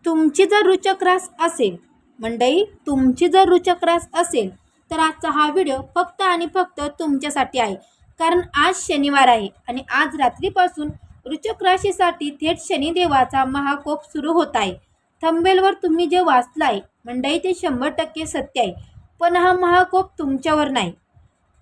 तुमची जर रुचक रास असेल, मंडळी तुमची जर रुचक रास असेल तर आजचा हा व्हिडिओ फक्त आणि फक्त तुमच्यासाठी आहे. कारण आज शनिवार आहे आणि आज रात्रीपासून रुचक राशीसाठी थेट शनिदेवाचा महाकोप सुरू होत आहे. थंबनेलवर तुम्ही जे वाचलाय मंडळी ते 100% सत्य आहे. पण हा महाकोप तुमच्यावर नाही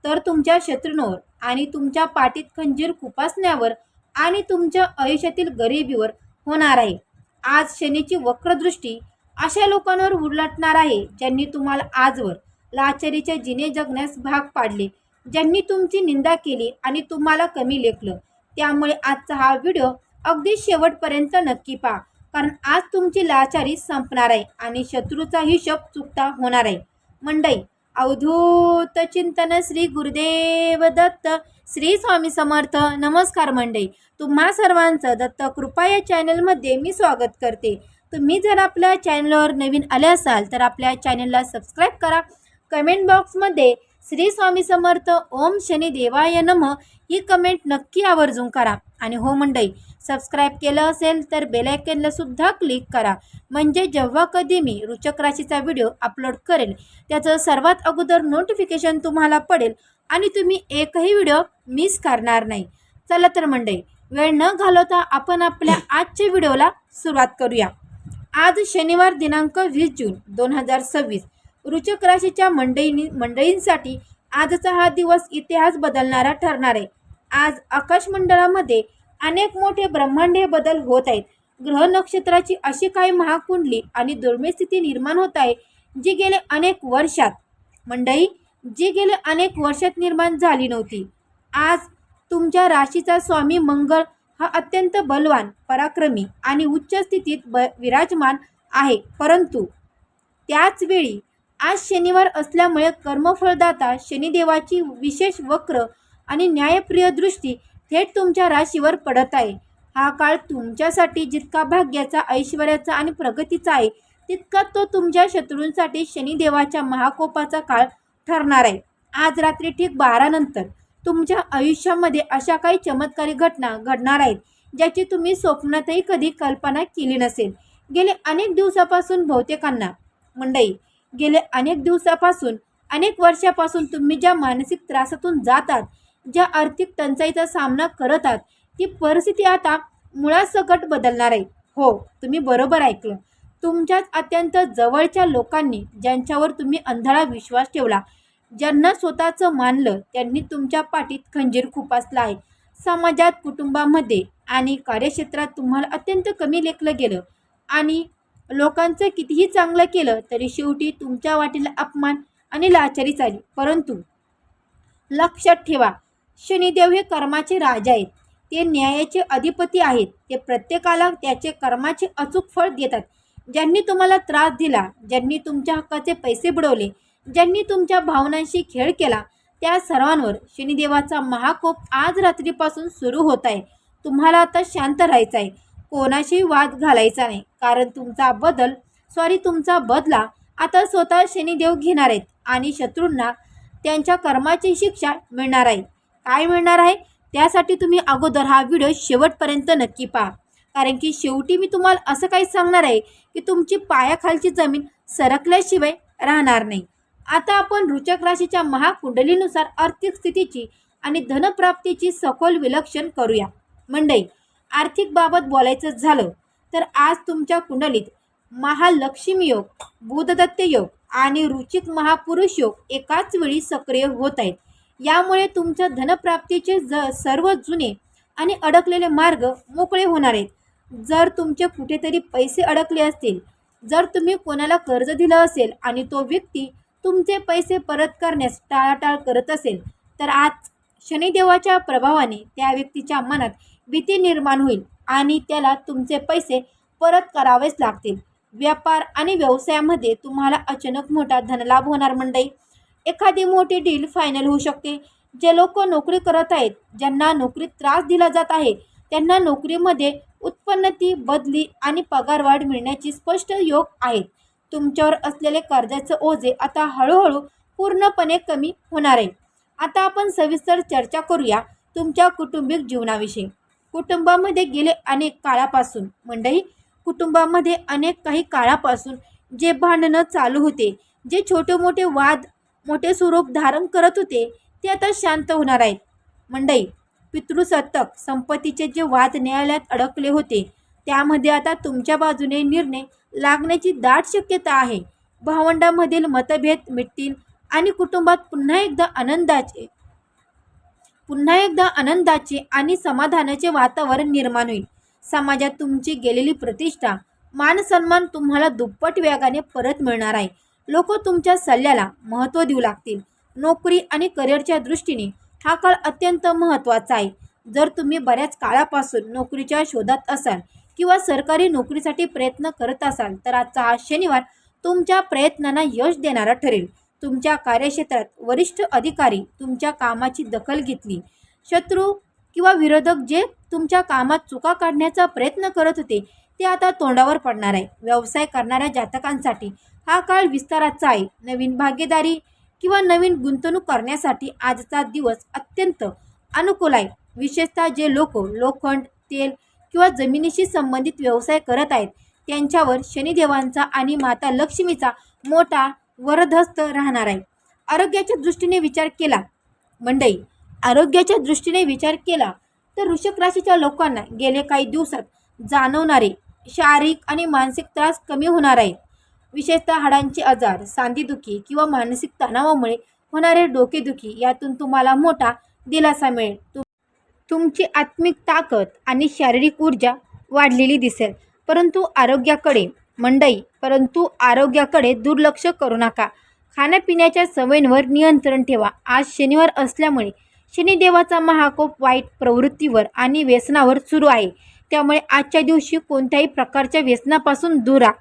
तर तुमच्या शत्रूंवर आणि तुमच्या पाठीत खंजीर खुपसण्यावर आणि तुमच्या आयुष्यातील गरिबीवर होणार आहे. आज शनीची वक्रदृष्टी अशा लोकांवर उलटणार आहे ज्यांनी तुम्हाला आजवर लाचारीचे जिने जगण्यास भाग पाडले, ज्यांनी तुमची निंदा केली आणि तुम्हाला कमी लेखलं. त्यामुळे आजचा हा व्हिडिओ अगदी शेवटपर्यंत नक्की पहा, कारण आज तुमची लाचारी संपणार आहे आणि शत्रूचा हिशोब चुकता होणार आहे. मंडळी, अवधूत चिंतन श्री गुरुदेव दत्त, श्री स्वामी समर्थ. नमस्कार मंडळी, तुम्हा सर्वांचं दत्त कृपा या चॅनलमध्ये मी स्वागत करते. तुम्ही जर आपल्या चॅनलवर नवीन आले असाल तर आपल्या चॅनलला सबस्क्राईब करा. कमेंट बॉक्समध्ये श्री स्वामी समर्थ, ओम शनी देवाय नमः ही कमेंट नक्की आवर्जून करा. आणि हो मंडळी, सबस्क्राईब केलं असेल तर बेल आयकॉनला सुद्धा क्लिक करा, म्हणजे जेव्हा कधी मी रुचक राशीचा व्हिडिओ अपलोड करेल त्याचं सर्वात अगोदर नोटिफिकेशन तुम्हाला पडेल आणि तुम्ही एकही व्हिडिओ मिस करणार नाही. चला तर मंडळी, वेळ न घालवता आपण आपल्या आजच्या व्हिडिओला सुरुवात करूया. आज शनिवार दिनांक 20 जून 2026 रुचक राशीच्या मंडळींसाठी आजचा हा दिवस इतिहास बदलणारा ठरणार आहे. आज आकाशमंडळामध्ये अनेक मोठे ब्रह्मांडीय बदल होत आहेत. ग्रह नक्षत्राची अशी काही महाकुंडली आणि दुर्मिळ स्थिती निर्माण होत आहे जी गेले अनेक वर्षात निर्माण झाली नव्हती. आज तुमच्या राशीचा स्वामी मंगळ हा अत्यंत बलवान, पराक्रमी आणि उच्च स्थितीत विराजमान आहे. परंतु त्याच वेळी आज शनिवार असल्यामुळे कर्मफळदाता शनिदेवाची विशेष वक्र आणि न्यायप्रिय दृष्टी थेट तुमच्या राशीवर पडत आहे. हा काळ तुमच्यासाठी जितका भाग्याचा, ऐश्वर्याचा आणि प्रगतीचा आहे तितका तो तुमच्या शत्रूंसाठी शनिदेवाच्या महाकोपाचा काळ ठरणार आहे. आज रात्री ठीक 12 नंतर तुमच्या आयुष्यामध्ये अशा काही चमत्कारी घटना घडणार आहेत ज्याची तुम्ही स्वप्नातही कधी कल्पना केली नसेल. गेले अनेक दिवसापासून अनेक वर्षापासून तुम्ही ज्या मानसिक त्रासातून जातात, ज्या आर्थिक टंचाईचा सामना करत आहात, ती परिस्थिती आता मुळासकट बदलणार आहे. हो, तुम्ही बरोबर ऐकलं. तुमच्याच अत्यंत जवळच्या लोकांनी, ज्यांच्यावर तुम्ही अंधाळा विश्वास ठेवला, ज्यांना स्वतःचं मानलं, त्यांनी तुमच्या पाठीत खंजीर खुपसला आहे. समाजात, कुटुंबामध्ये आणि कार्यक्षेत्रात तुम्हाला अत्यंत कमी लेखलं गेलं आणि लोकांचं कितीही चांगलं केलं तरी शेवटी तुमच्या वाटेला अपमान आणि लाचारी आली. परंतु लक्षात ठेवा, शनिदेव हे कर्माचे राजा आहेत. ते न्यायाचे अधिपती आहेत. ते प्रत्येकाला त्याचे कर्माचे अचूक फळ देतात. ज्यांनी तुम्हाला त्रास दिला, ज्यांनी तुमच्या हक्काचे पैसे बुडवले, ज्यांनी तुमच्या भावनांशी खेळ केला, त्या सर्वांवर शनिदेवाचा महाकोप आज रात्रीपासून सुरू होत आहे. तुम्हाला आता शांत राहायचं आहे, कोणाशी वाद घालायचा नाही, कारण तुमचा बदला आता स्वतः शनिदेव घेणार आहेत आणि शत्रूंना त्यांच्या कर्माची शिक्षा मिळणार आहे. काय मिळणार आहे त्यासाठी तुम्ही अगोदर हा व्हिडिओ शेवटपर्यंत नक्की पहा, कारण की शेवटी मी तुम्हाला असं काही सांगणार आहे की तुमची पायाखालची जमीन सरकल्याशिवाय राहणार नाही. आता आपण रुचक राशीच्या महाकुंडलीनुसार आर्थिक स्थितीची आणि धनप्राप्तीची सखोल विलक्षण करूया. मंडळी, आर्थिक बाबत बोलायचं झालं तर आज तुमच्या कुंडलीत महालक्ष्मी योग, बुधदत्त योग आणि रुचिक महापुरुष योग एकाच वेळी सक्रिय होत आहेत. यामुळे तुमच्या धनप्राप्तीचे सर्व जुने आणि अडकलेले मार्ग मोकळे होणार आहेत. जर तुमचे कुठेतरी पैसे अडकले असतील, जर तुम्ही कोणाला कर्ज दिलं असेल आणि तो व्यक्ती तुमचे पैसे परत करण्यास टाळाटाळ करत असेल, तर आज शनिदेवाच्या प्रभावाने त्या व्यक्तीच्या मनात भीती निर्माण होईल आणि त्याला तुमचे पैसे परत करावेच लागतील. व्यापार आणि व्यवसायामध्ये तुम्हाला अचानक मोठा धनलाभ होणार. मंडळी, एखादी मोठी डील फायनल होऊ शकते. जे लोक नोकरी करत आहेत, ज्यांना नोकरीत त्रास दिला जात आहे, त्यांना नोकरीमध्ये उत्पन्नती, बदली आणि पगारवाढ मिळण्याची स्पष्ट योग आहेत. तुमच्यावर असलेले कर्जाचे ओझे आता हळूहळू पूर्णपणे कमी होणार आहे. आता आपण सविस्तर चर्चा करूया तुमच्या कौटुंबिक जीवनाविषयी. कुटुंबामध्ये गेले अनेक काळापासून मंडळी कुटुंबामध्ये अनेक काही काळापासून जे भांडणं चालू होते, जे छोटे मोठे वाद मोठे स्वरूप धारण करत होते, ते आता शांत होणार आहेत. मंडई, पितृसत्तक संपत्तीचे जे वाद न्यायालयात अडकले होते, त्यामध्ये आता तुमच्या बाजूने निर्णय लागण्याची दाट शक्यता आहे. भावंडांमधील मतभेद मिटतील आणि कुटुंबात पुन्हा एकदा आनंदाचे आणि समाधानाचे वातावरण निर्माण होईल. समाजात तुमची गेलेली प्रतिष्ठा, मानसन्मान तुम्हाला दुप्पट वेगाने परत मिळणार आहे. लोक तुमच्या सल्ल्याला महत्त्व देऊ लागतील. नोकरी आणि करिअरच्या दृष्टीने हा काळ अत्यंत महत्त्वाचा आहे. जर तुम्ही बऱ्याच काळापासून नोकरीच्या शोधात असाल किंवा सरकारी नोकरीसाठी प्रयत्न करत असाल, तर आजचा हा शनिवार तुमच्या प्रयत्नांना यश देणारा ठरेल. तुमच्या कार्यक्षेत्रात वरिष्ठ अधिकारी तुमच्या कामाची दखल घेतली. शत्रू किंवा विरोधक जे तुमच्या कामात चुका काढण्याचा प्रयत्न करत होते, ते आता तोंडावर पडणार आहे. व्यवसाय करणाऱ्या जातकांसाठी हा काळ विस्ताराचा आहे. नवीन भागीदारी किंवा नवीन गुंतवणूक करण्यासाठी आजचा दिवस अत्यंत अनुकूल आहे. विशेषतः जे लोक लोखंड, तेल किंवा जमिनीशी संबंधित व्यवसाय करत आहेत, त्यांच्यावर शनिदेवांचा आणि माता लक्ष्मीचा मोठा वरदहस्त राहणार आहे. आरोग्याच्या दृष्टीने विचार केला तर वृश्चिक राशीच्या लोकांना गेले काही दिवसात जाणवणारे शारीरिक आणि मानसिक त्रास कमी होणार आहेत. विशेषतः हाडांचे आजार, सांधेदुखी किंवा मानसिक तणावामुळे होणारे डोकेदुखी यातून तुम्हाला मोठा दिलासा मिळेल. तुमची आत्मिक ताकद आणि शारीरिक ऊर्जा वाढलेली दिसेल. परंतु आरोग्याकडे दुर्लक्ष करू नका. खाण्यापिण्याच्या सवयींवर नियंत्रण ठेवा. आज शनिवार असल्यामुळे शनिदेवाचा महाकोप वाईट प्रवृत्तीवर आणि व्यसनावर सुरू आहे. त्यामुळे आजच्या दिवशी कोणत्याही प्रकारच्या व्यसनापासून दूर राहा.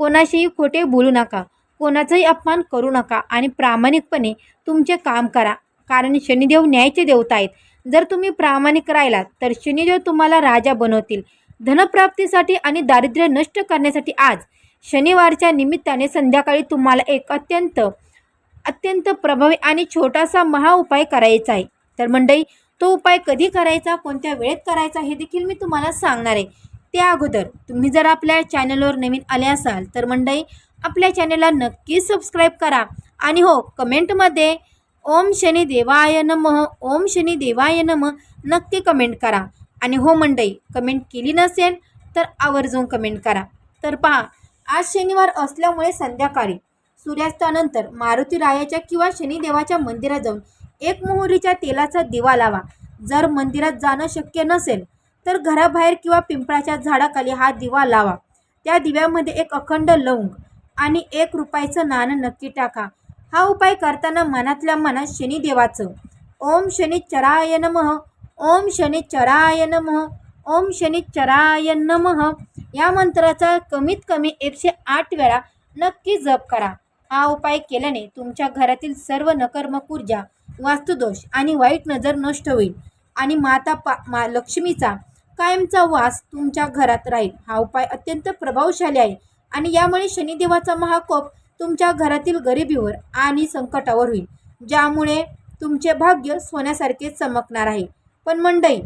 कोणाशीही खोटे बोलू नका, कोणाचाही अपमान करू नका आणि प्रामाणिकपणे तुमचे काम करा. कारण शनिदेव न्यायाचे देवता आहेत. जर तुम्ही प्रामाणिक राहिलात तर शनिदेव तुम्हाला राजा बनवतील. धनप्राप्तीसाठी आणि दारिद्र्य नष्ट करण्यासाठी आज शनिवारच्या निमित्ताने संध्याकाळी तुम्हाला एक अत्यंत प्रभावी आणि छोटासा महाउपाय करायचा आहे. तर मंडळी, तो उपाय कधी करायचा, कोणत्या वेळेत करायचा हे देखील मी तुम्हाला सांगणार आहे. त्या अगोदर तुम्ही जर आपल्या चॅनलवर नवीन आले असाल तर मंडळी, आपल्या चॅनलला नक्की सबस्क्राईब करा आणि हो, कमेंटमध्ये ओम शनी देवाय नमः, ओम शनी देवाय नमः नक्की कमेंट करा. आणि हो मंडळी, कमेंट केली नसेल तर आवर्जून कमेंट करा. तर पहा, आज शनिवार असल्यामुळे संध्याकाळी सूर्यास्तानंतर मारुती रायाच्या किंवा शनिदेवाच्या मंदिरात जाऊन एक मोहरीच्या तेलाचा दिवा लावा. जर मंदिरात जाणं शक्य नसेल तर घराबाहेर किंवा पिंपळाच्या झाडाखाली हा दिवा लावा. त्या दिव्यामध्ये एक अखंड लवंग आणि ₹1 नाणं नक्की टाका. हा उपाय करताना मनातल्या मनात शनिदेवाचं ओम शनिश्चराय नमः, ओम शनिश्चराय नमः, ओम शनिश्चराय नमः या मंत्राचा कमीत कमी 108 वेळा नक्की जप करा. हा उपाय केल्याने तुमच्या घरातील सर्व नकारात्मक ऊर्जा, वास्तुदोष आणि वाईट नजर नष्ट होईल आणि माता लक्ष्मीचा कायमचा वास तुमच्या घरात राहील. हा उपाय अत्यंत प्रभावशाली आहे आणि यामुळे शनिदेवाचा महाकोप तुमच्या घरातील गरिबीवर आणि संकटावर होईल, ज्यामुळे तुमचे भाग्य सोन्यासारखे चमकणार आहे. पण मंडळी,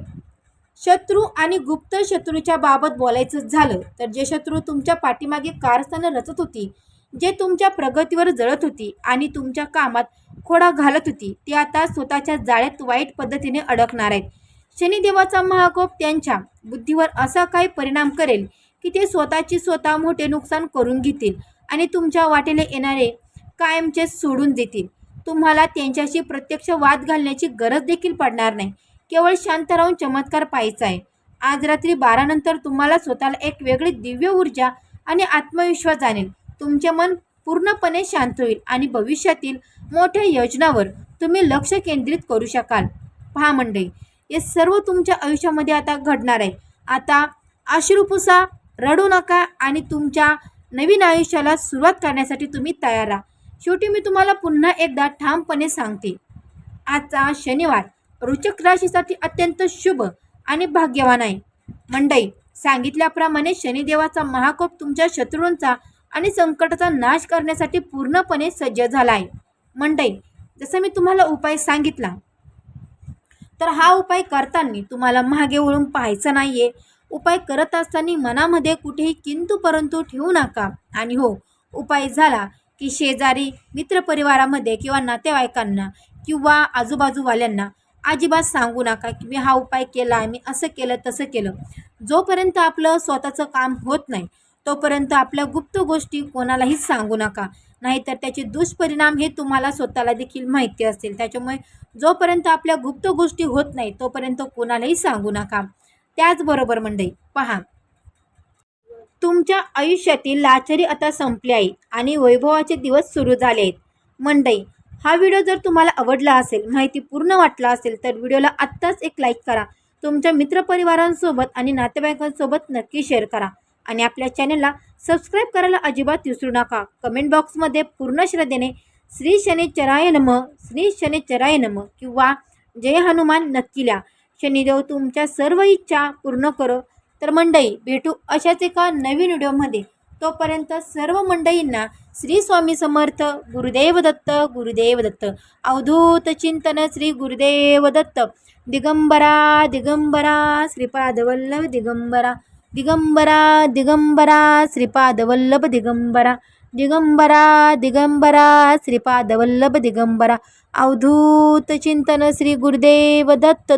शत्रू आणि गुप्त शत्रूच्या बाबत बोलायचं झालं तर जे शत्रू तुमच्या पाठीमागे कारस्थानं रचत होती, जे तुमच्या प्रगतीवर जळत होती आणि तुमच्या कामात खोडा घालत होती, ते आता स्वतःच्या जाळ्यात वाईट पद्धतीने अडकणार आहेत. शनिदेवाचा महाकोप त्यांच्या बुद्धीवर असा काही परिणाम करेल की ते स्वतः मोठे नुकसान करून घेतील आणि तुमच्या वाटेला येणारे कायमचे सोडून देतील. तुम्हाला त्यांच्याशी प्रत्यक्ष वाद घालण्याची गरज देखील पडणार नाही. केवळ शांत राहून चमत्कार पाहायचा आहे. आज रात्री 12 नंतर तुम्हाला स्वतःला एक वेगळी दिव्य ऊर्जा आणि आत्मविश्वास जाणेल. तुमचे मन पूर्णपणे शांत होईल आणि भविष्यातील मोठ्या योजनांवर तुम्ही लक्ष केंद्रित करू शकाल. पहा मंडळी, हे सर्व तुमच्या आयुष्यामध्ये आता घडणार आहे. आता अश्रू पुसा, रडू नका आणि तुमच्या नवीन आयुष्याला सुरुवात करण्यासाठी तुम्ही तयार राहा. शेवटी मी तुम्हाला पुन्हा एकदा ठामपणे सांगते, आजचा शनिवार वृश्चिक राशीसाठी अत्यंत शुभ आणि भाग्यवान आहे. मंडळी, सांगितल्याप्रमाणे शनिदेवाचा महाकोप तुमच्या शत्रूंचा आणि संकटाचा नाश करण्यासाठी पूर्णपणे सज्ज झाला आहे. मंडळी, जसं मी तुम्हाला उपाय सांगितला, तर हा उपाय करताना तुम्हाला मागे वळून पाहायचं नाही आहे. उपाय करत असताना मनामध्ये कुठेही किंतु परंतु ठेवू नका. आणि हो, उपाय झाला की शेजारी मित्रपरिवारामध्ये किंवा नातेवाईकांना किंवा आजूबाजूवाल्यांना अजिबात सांगू नका की मी हा उपाय केला, मी असं केलं तसं केलं. जोपर्यंत आपलं स्वतःचं काम होत नाही तोपर्यंत आपल्या गुप्त गोष्टी कोणालाही सांगू नका, नाहीतर त्याचे दुष्परिणाम हे तुम्हाला स्वतःला देखील माहिती असतील. त्याच्यामुळे जोपर्यंत आपल्या गुप्त गोष्टी होत नाही तोपर्यंत कोणालाही सांगू नका. त्याचबरोबर मंडळी पहा, तुमच्या आयुष्यातील लाचारी आता संपली आहे आणि वैभवाचे दिवस सुरू झाले आहेत. मंडळी, हा व्हिडिओ जर तुम्हाला आवडला असेल, माहिती पूर्ण वाटला असेल तर व्हिडिओला आत्ताच एक लाईक करा. तुमच्या मित्रपरिवारांसोबत आणि नातेवाईकांसोबत नक्की शेअर करा आणि आपल्या चॅनलला सबस्क्राईब करायला अजिबात विसरू नका. कमेंट बॉक्समध्ये पूर्ण श्रद्धेने श्री शनिश्चराय नमः, श्री शनिश्चराय नमः किंवा जय हनुमान नक्की लिहा. शनिदेव तुमच्या सर्व इच्छा पूर्ण करो. तर मंडळी, भेटू अशाच एका नवीन व्हिडिओमध्ये. तोपर्यंत सर्व मंडळींना श्री स्वामी समर्थ. गुरुदेव दत्त, गुरुदेव दत्त. अवधूत चिंतन श्री गुरुदेव दत्त. दिगंबरा दिगंबरा श्रीपादवल्लभ दिगंबरा, दिगंबरा दिगंबरा श्रीपादवल्लभ दिगंबरा, दिगंबरा दिगंबरा श्रीपादवल्लभ दिगंबरा. अवधूत चिंतन श्री गुरुदेव दत्त.